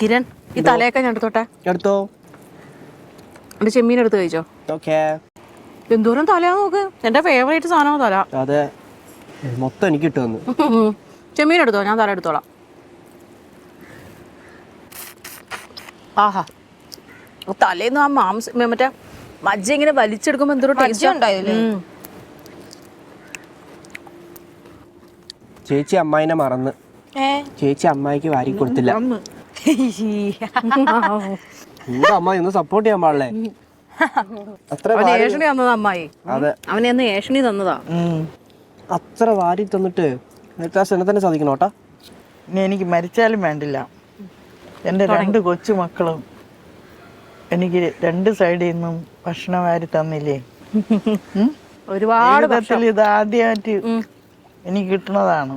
കിരൺ ഈ തലയൊക്കെ ഞാൻ എടുത്തോട്ടെ. എടുത്തോ. എന്റെ ചെമ്മീൻ എടുത്ത് കഴിച്ചോ. എന്തോരം തലയാ നോക്ക്. എന്റെ ഫേവറേറ്റ് സാധനമോ തല. അതെ, മൊത്തം എനിക്ക് കിട്ടുമെന്ന്. ചെമ്മീൻ എടുത്തോ, ഞാൻ തല എടുത്തോളാം. ആഹാ, തലേന്ന് ആ മറ്റേ മജ്ജ ഇങ്ങനെ വലിച്ചെടുക്കുമ്പോ എന്തൊരു ടേസ്റ്റ് ഉണ്ടായില്ലേ. ചേച്ചി അമ്മായിനെ മറന്ന്. ചേച്ചി അമ്മായിക്ക് വാരി കൊടുത്തില്ല. അമ്മായി ഒന്ന് സപ്പോർട്ട് ചെയ്യാൻ പാടില്ലേ. ഏഷണി തന്നതാ അമ്മായി. അവനെ അന്ന് ഏഷണി തന്നതാ. അത്ര വാരി തന്നിട്ട് തന്നെ സാധിക്കണോട്ടാ. എനിക്ക് മരിച്ചാലും വേണ്ടില്ല. എൻ്റെ 2 കൊച്ചു മക്കളും എനിക്ക് 2 സൈഡിൽ നിന്നും ഭക്ഷണം വാരി തന്നില്ലേ. ഒരുപാട് ഇത് ആദ്യമായിട്ട് എനിക്ക് കിട്ടുന്നതാണ്.